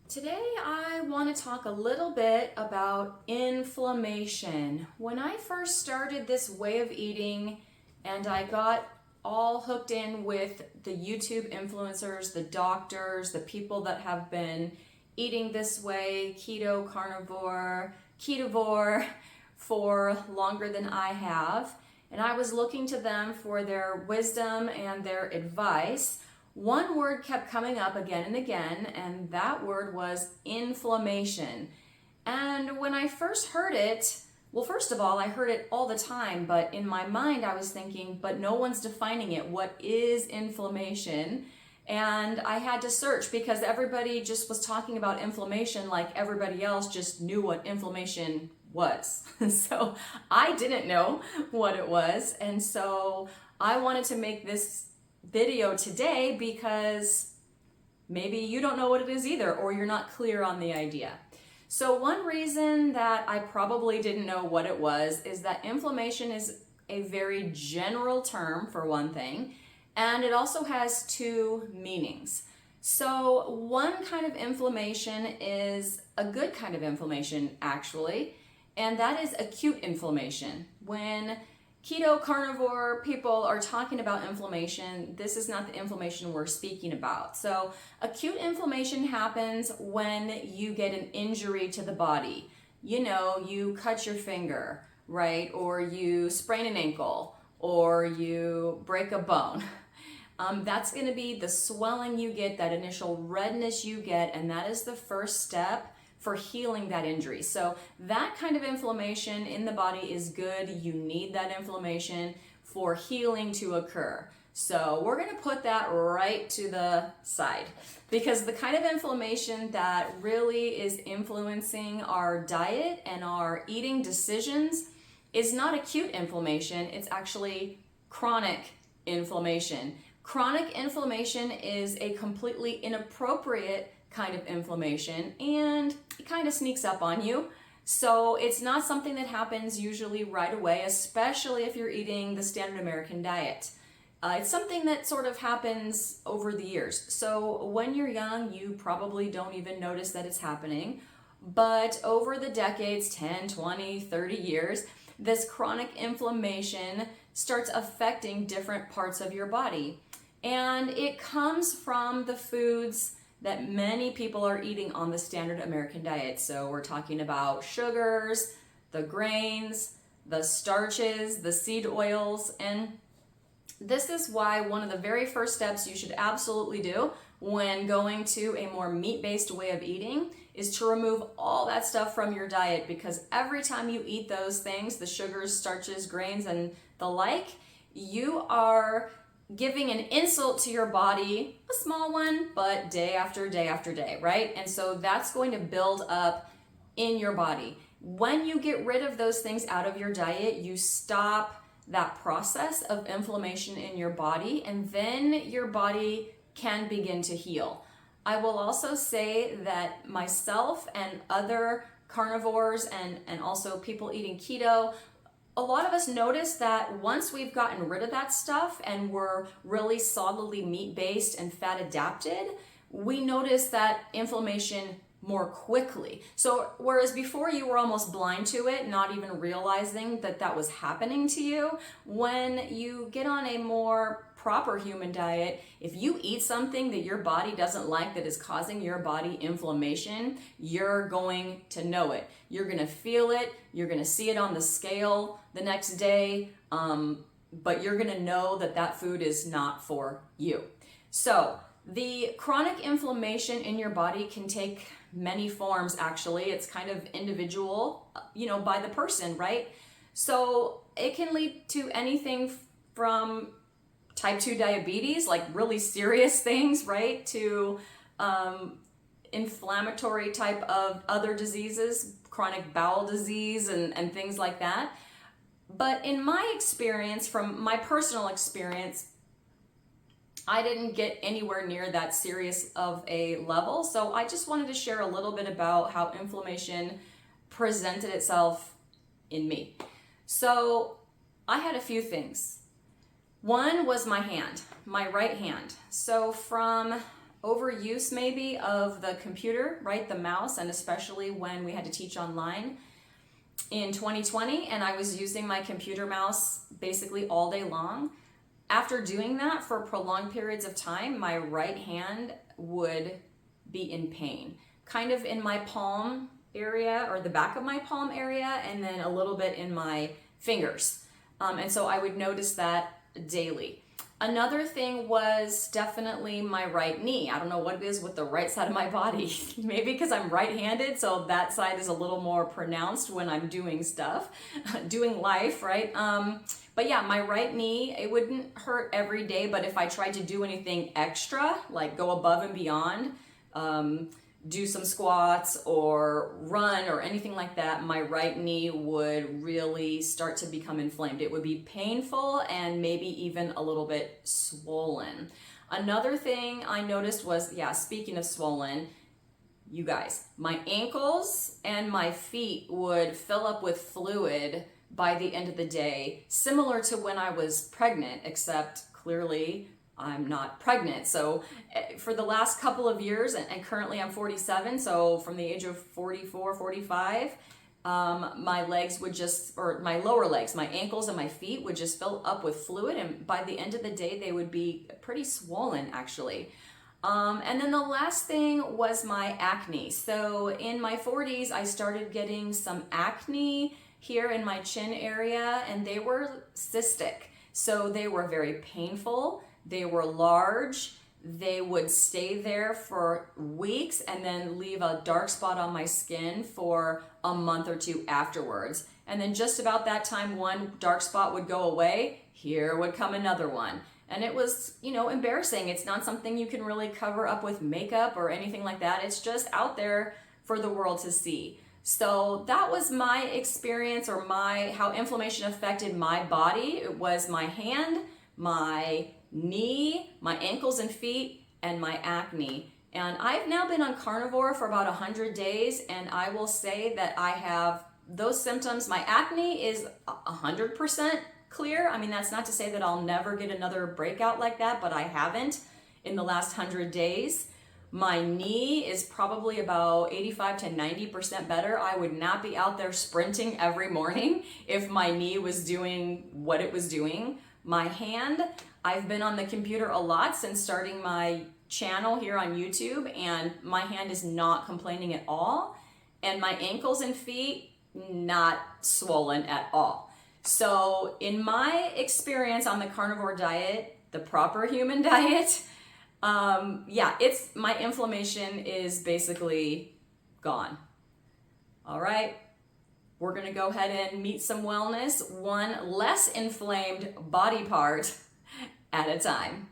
Today I want to talk a little bit about inflammation. When I first started this way of eating and I got all hooked in with the YouTube influencers, the doctors, the people that have been eating this way, keto, carnivore, ketovore, for longer than I have, and I was looking to them for their wisdom and their advice, one word kept coming up again and again, and that word was inflammation. And when I first heard it, well, first of all, I heard it all the time, but in my mind I was thinking, but no one's defining it. What is inflammation? And I had to search because everybody just was talking about inflammation like everybody else just knew what inflammation was. So I didn't know what it was. And so I wanted to make this video today because maybe you don't know what it is either, or you're not clear on the idea. So one reason that I probably didn't know what it was is that inflammation is a very general term, for one thing, and it also has two meanings. So one kind of inflammation is a good kind of inflammation, actually, and that is acute inflammation. When keto carnivore people are talking about inflammation, this is not the inflammation we're speaking about. So acute inflammation happens when you get an injury to the body. You know, you cut your finger, right? Or you sprain an ankle, or you break a bone. That's going to be the swelling you get, that initial redness you get, and that is the first step for healing that injury. So that kind of inflammation in the body is good. You need that inflammation for healing to occur. So we're going to put that right to the side, because the kind of inflammation that really is influencing our diet and our eating decisions is not acute inflammation. It's actually chronic inflammation. Chronic inflammation is a completely inappropriate kind of inflammation, and it kind of sneaks up on you. So it's not something that happens usually right away, especially if you're eating the standard American diet. It's something that sort of happens over the years. So when you're young, you probably don't even notice that it's happening. But over the decades, 10, 20, 30 years, this chronic inflammation starts affecting different parts of your body. And it comes from the foods that many people are eating on the standard American diet. So we're talking about sugars, the grains, the starches, the seed oils, and this is why one of the very first steps you should absolutely do when going to a more meat-based way of eating is to remove all that stuff from your diet, because every time you eat those things, the sugars, starches, grains, and the like, you are giving an insult to your body, a small one, but day after day after day, right? And so that's going to build up in your body. When you get rid of those things out of your diet, you stop that process of inflammation in your body, and then your body can begin to heal. I will also say that myself and other carnivores and also people eating keto, a lot of us notice that once we've gotten rid of that stuff and we're really solidly meat-based and fat adapted, we notice that inflammation more quickly. So whereas before you were almost blind to it, not even realizing that that was happening to you, when you get on a more proper human diet, if you eat something that your body doesn't like that is causing your body inflammation, you're going to know it. You're going to feel it. You're going to see it on the scale the next day, but you're going to know that that food is not for you. So the chronic inflammation in your body can take many forms, actually. It's kind of individual, by the person, right? So it can lead to anything from type 2 diabetes, like really serious things, right, to inflammatory type of other diseases, chronic bowel disease and things like that. But in my experience, from my personal experience, I didn't get anywhere near that serious of a level. So I just wanted to share a little bit about how inflammation presented itself in me. So I had a few things. One was my hand, my right hand. So from overuse maybe of the computer, right? The mouse, and especially when we had to teach online in 2020 and I was using my computer mouse basically all day long. After doing that for prolonged periods of time, my right hand would be in pain, kind of in my palm area or the back of my palm area, and then a little bit in my fingers. And so I would notice that daily. Another thing was definitely my right knee. I don't know what it is with the right side of my body. Maybe because I'm right-handed, so that side is a little more pronounced when I'm doing stuff, doing life, right? But yeah, my right knee, it wouldn't hurt every day, but if I tried to do anything extra, like go above and beyond, do some squats or run or anything like that, my right knee would really start to become inflamed. It would be painful and maybe even a little bit swollen. Another thing I noticed was, yeah, speaking of swollen, you guys, my ankles and my feet would fill up with fluid by the end of the day, similar to when I was pregnant, except clearly I'm not pregnant. So for the last couple of years, and currently I'm 47, so from the age of 44, 45, my legs would just, or my lower legs, my ankles and my feet would just fill up with fluid, and by the end of the day, they would be pretty swollen actually. And then the last thing was my acne. So in my 40s, I started getting some acne here in my chin area, and they were cystic. So they were very painful. They were large. They would stay there for weeks and then leave a dark spot on my skin for a month or two afterwards. And then just about that time, one dark spot would go away. Here would come another one. And it was, embarrassing. It's not something you can really cover up with makeup or anything like that. It's just out there for the world to see. So that was my experience, or how inflammation affected my body. It was my hand, my knee, my ankles and feet, and my acne. And I've now been on carnivore for about 100 days, and I will say that I have those symptoms. My acne is 100% clear. I mean, that's not to say that I'll never get another breakout like that, but I haven't in the last 100 days. My knee is probably about 85 to 90% better. I would not be out there sprinting every morning if my knee was doing what it was doing. My hand, I've been on the computer a lot since starting my channel here on YouTube, and my hand is not complaining at all. And my ankles and feet, not swollen at all. So in my experience on the carnivore diet, the proper human diet, my inflammation is basically gone. All right, we're gonna go ahead and meet some wellness, one less inflamed body part at a time.